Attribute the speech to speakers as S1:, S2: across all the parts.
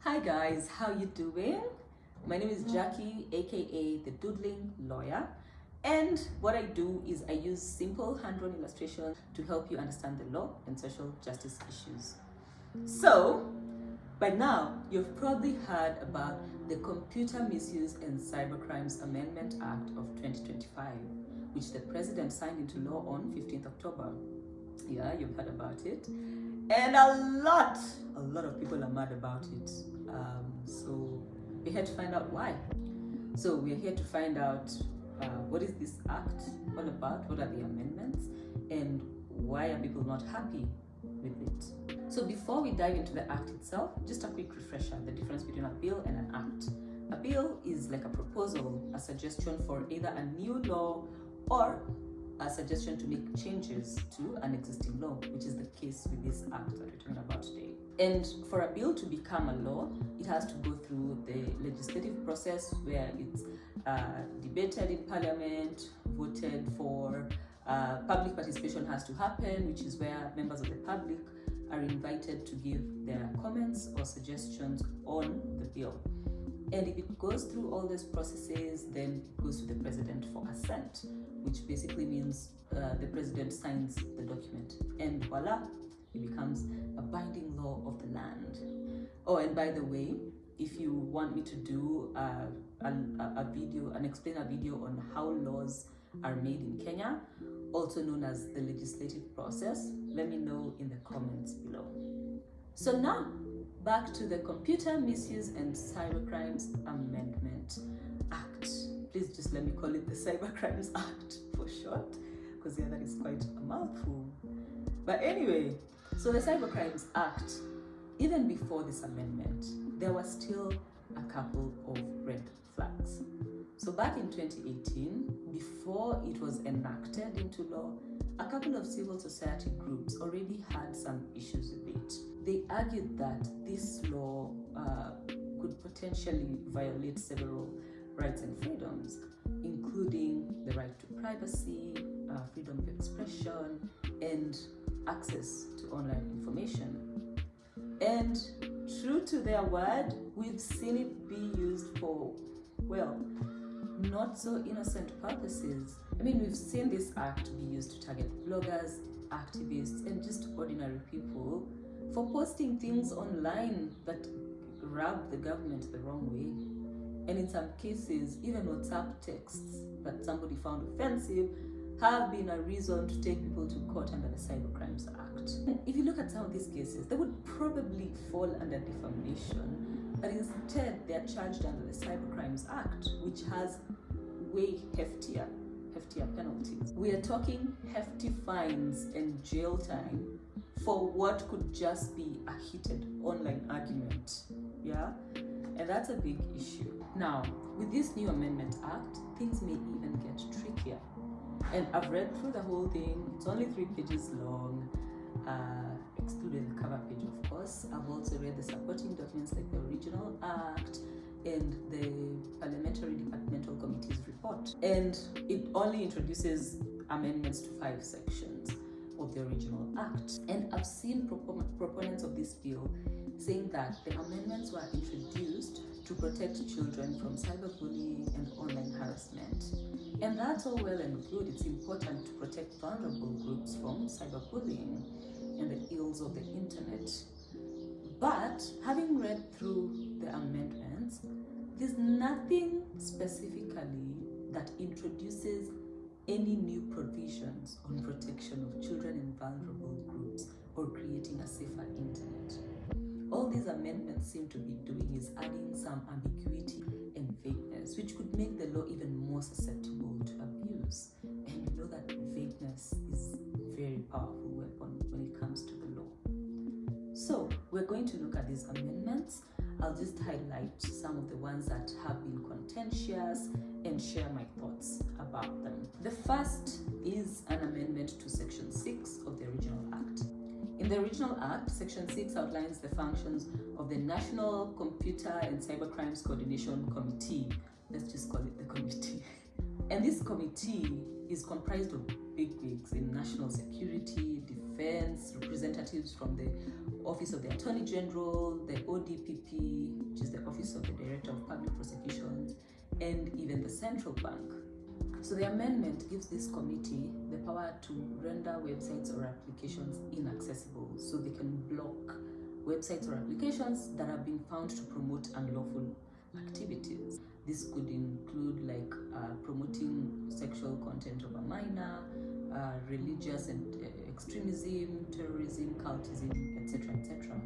S1: Hi guys, how you doing? My name is Jackie, aka the Doodling lawyer, and what I do is I use simple hand-drawn illustrations to help you understand the law and social justice issues. So, by now, you've probably heard about the Computer Misuse and Cybercrimes Amendment Act of 2025, which the President signed into law on 15th October. Yeah, you've heard about it. And a lot of people are mad about it. So we're here to find out why. So we're here to find out what is this act all about, what are the amendments, and why are people not happy with it. So before we dive into the act itself, just a quick refresher, the difference between a bill and an act. A bill is like a proposal, a suggestion for either a new law or a suggestion to make changes to an existing law, which is the case with this act that we're talking about today. And for a bill to become a law, it has to go through the legislative process where it's debated in Parliament, voted for, public participation has to happen, which is where members of the public are invited to give their comments or suggestions on the bill. And if it goes through all these processes, then it goes to the president for assent, which basically means the president signs the document, and voila, it becomes a binding law of the land. Oh, and by the way, if you want me to do a video and explain a video on how laws are made in Kenya, also known as the legislative process, let me know in the comments below. So now, back to the Computer Misuse and Cybercrimes Amendment Act. Please just let me call it the Cybercrimes Act for short, because the other is quite a mouthful. But anyway, so the Cybercrimes Act, even before this amendment, there was still a couple of red flags. So back in 2018, before it was enacted into law, a couple of civil society groups already had some issues with it. They argued that this law could potentially violate several rights and freedoms, including the right to privacy, freedom of expression, and access to online information. And true to their word, we've seen it be used for, well, not so innocent purposes. I mean, we've seen this act be used to target bloggers, activists, and just ordinary people for posting things online that rub the government the wrong way. And in some cases, even WhatsApp texts that somebody found offensive have been a reason to take people to court under the Cybercrimes Act. And if you look at some of these cases, they would probably fall under defamation, but instead they're charged under the Cybercrimes Act, which has way heftier penalties. We are talking hefty fines and jail time for what could just be a heated online argument. Yeah? And that's a big issue. Now, with this new Amendment Act, things may even get trickier. And I've read through the whole thing. It's only 3 pages long, excluding the cover page, of course. I've also read the supporting documents like the original act and the Parliamentary Departmental Committee's report. And it only introduces amendments to 5 sections of the original act. And I've seen proponents of this bill saying that the amendments were introduced to protect children from cyberbullying and online harassment. And that's all well and good. It's important to protect vulnerable groups from cyberbullying and the ills of the internet. But having read through the amendments, there's nothing specifically that introduces any new provisions on protection of children in vulnerable groups or creating a safer internet. All these amendments seem to be doing is adding some ambiguity and vagueness, which could make the law even more susceptible to abuse. And you know that vagueness is a very powerful weapon when it comes to the law. So we're going to look at these amendments. I'll just highlight some of the ones that have been contentious and share my thoughts about them. The first is an amendment to Section 6 of the original Act. In the original Act, Section 6 outlines the functions of the National Computer and Cybercrimes Coordination Committee. Let's just call it the committee. And this committee is comprised of bigwigs in national security, defense, representatives from the Office of the Attorney General, the ODPP, and even the central bank. So the amendment gives this committee the power to render websites or applications inaccessible, so they can block websites or applications that have been found to promote unlawful activities. This could include like promoting sexual content of a minor, religious and extremism, terrorism, cultism, etc., etc.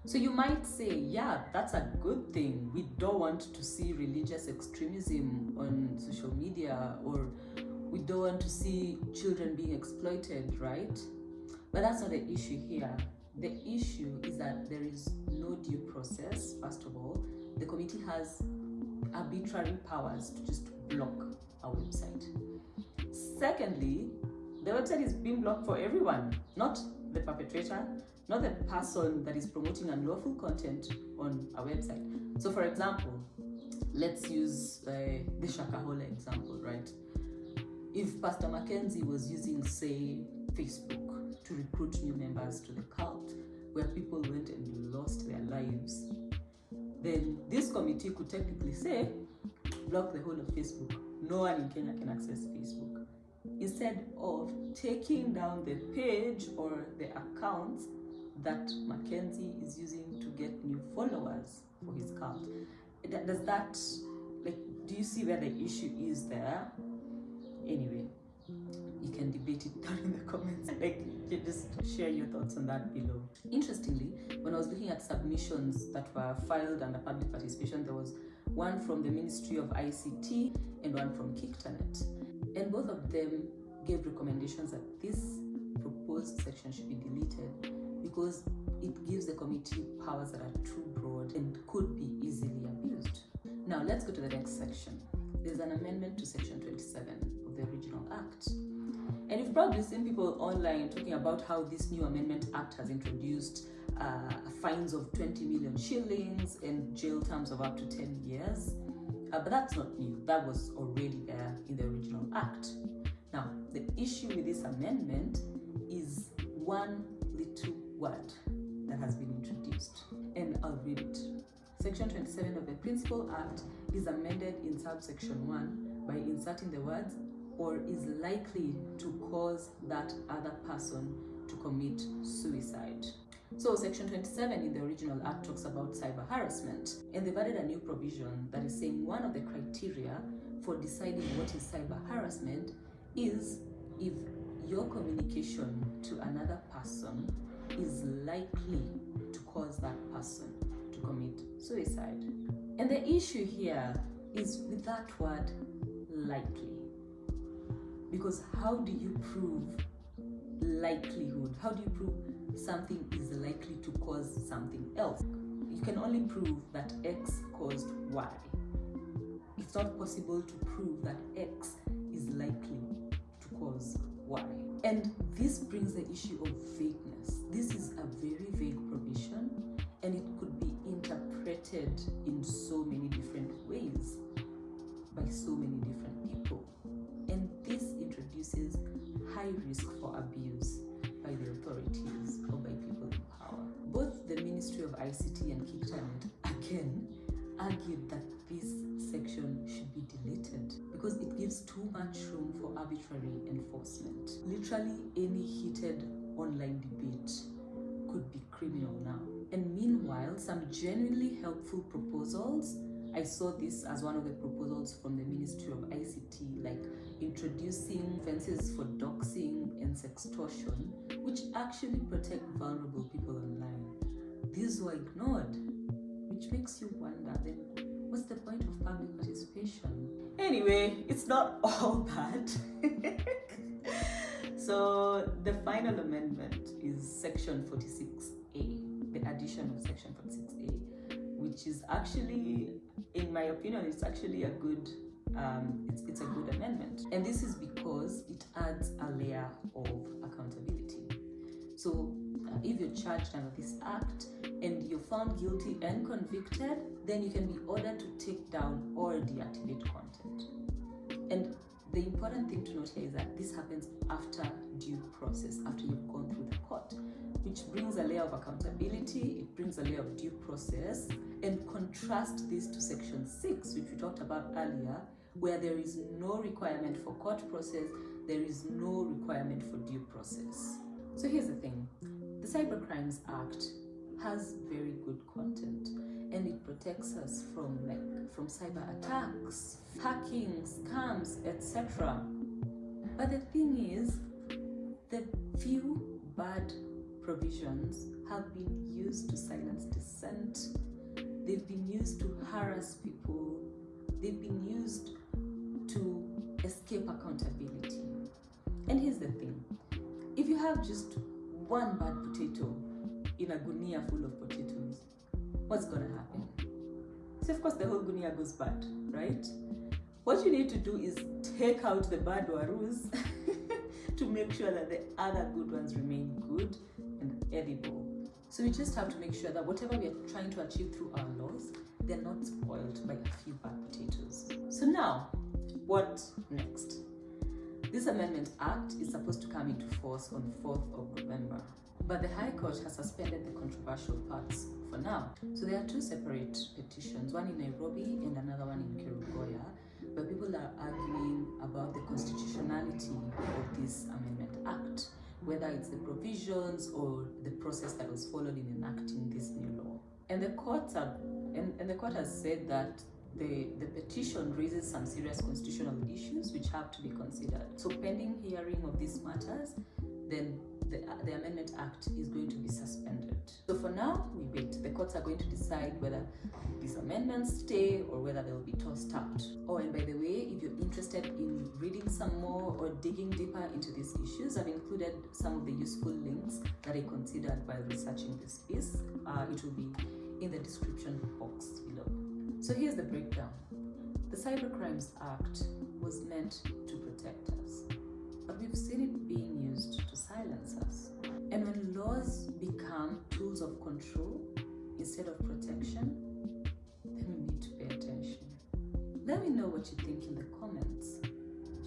S1: So you might say, yeah, that's a good thing. We don't want to see religious extremism on social media, or we don't want to see children being exploited, right? But that's not the issue here. The issue is that there is no due process, first of all. The committee has arbitrary powers to just block a website. Secondly, the website is being blocked for everyone, not the perpetrator, not the person that is promoting unlawful content on a website. So for example, let's use the Shakahola example, right? If Pastor Mackenzie was using, say, Facebook to recruit new members to the cult, where people went and lost their lives, then this committee could technically say, block the whole of Facebook. No one in Kenya can access Facebook. Instead of taking down the page or the accounts that Mackenzie is using to get new followers for his cult. Does that, like, do you see where the issue is there? Anyway, you can debate it down in the comments. Like, you just share your thoughts on that below. Interestingly, when I was looking at submissions that were filed under public participation, there was one from the Ministry of ICT and one from Kiktanet. And both of them gave recommendations that this proposed section should be deleted because it gives the committee powers that are too broad and could be easily abused. Now let's go to the next section. There's an amendment to section 27 of the original act. And you've probably seen people online talking about how this new amendment act has introduced fines of 20 million shillings and jail terms of up to 10 years. But that's not new. That was already there in the original act. Now, the issue with this amendment is one little word that has been introduced, and I'll read it. Section 27 of the Principal Act is amended in subsection 1 by inserting the words "or is likely to cause that other person to commit suicide." So section 27 in the original act talks about cyber harassment, and they've added a new provision that is saying one of the criteria for deciding what is cyber harassment is if your communication to another person is likely to cause that person to commit suicide. And the issue here is with that word likely, because how do you prove likelihood? How do you prove something is likely to cause something else? You can only prove that X caused Y. It's not possible to prove that X is likely to cause Y. And this brings the issue of vagueness. This is a very vague provision, and it could be interpreted in so many different ways by so many different people. And this introduces high risk for abuse by the authorities or by people in power. Both the Ministry of ICT and Kiktanet again argued that this section should be deleted because it gives too much room for arbitrary enforcement. Literally any heated online debate could be criminal now. And meanwhile, some genuinely helpful proposals, I saw this as one of the proposals from the Ministry of ICT, like introducing offenses for doxing and sextortion, which actually protect vulnerable people online. These were ignored, which makes you wonder, then what's the point of public participation? Anyway, it's not all bad. So the final amendment is section 46A, the addition of section 46A, which is actually, in my opinion, it's actually a good it's a good amendment. And this is because it adds a layer of accountability. So if you're charged under this act and you're found guilty and convicted, then you can be ordered to take down or deactivate content. And the important thing to note here is that this happens after due process, after you've gone through the court. which brings a layer of accountability, it brings a layer of due process, and contrast this to Section 6, which we talked about earlier, where there is no requirement for court process, there is no requirement for due process. So here's the thing, the Cybercrimes Act has very good content, and it protects us from cyber attacks, hacking, scams, etc. But the thing is, the few bad provisions have been used to silence dissent, they've been used to harass people, they've been used to escape accountability. And here's the thing, if you have just one bad potato in a gunia full of potatoes, what's gonna happen? So of course the whole gunia goes bad, right? What you need to do is take out the bad warus to make sure that the other good ones remain good and edible. So we just have to make sure that whatever we are trying to achieve through our laws, they're not spoiled by a few bad potatoes. So now, what next? This Amendment Act is supposed to come into force on 4th of November, but the High Court has suspended the controversial parts for now. So there are two separate petitions, one in Nairobi and another one in Kerugoya, where people are arguing about the constitutionality of this Amendment Act, whether it's the provisions or the process that was followed in enacting this new law. And the court has said that the petition raises some serious constitutional issues which have to be considered. So pending hearing of these matters, then the Amendment Act is going to be suspended. So for now, we wait. The courts are going to decide whether these amendments stay or whether they'll be tossed out. Oh, and by the way, if you're interested in reading some more or digging deeper into these issues, I've included some of the useful links that I considered while researching this piece. It will be in the description box below. So here's the breakdown. The Cybercrimes Act was meant to protect us, but we've seen it being used to silence us. And when laws become tools of control instead of protection, then we need to pay attention. Let me know what you think in the comments.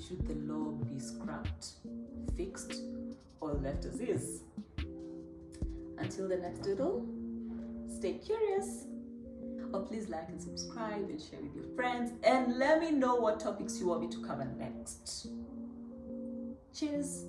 S1: Should the law be scrapped, fixed, or left as is? Until the next doodle, stay curious. Or please like and subscribe and share with your friends, and let me know what topics you want me to cover next. Cheers!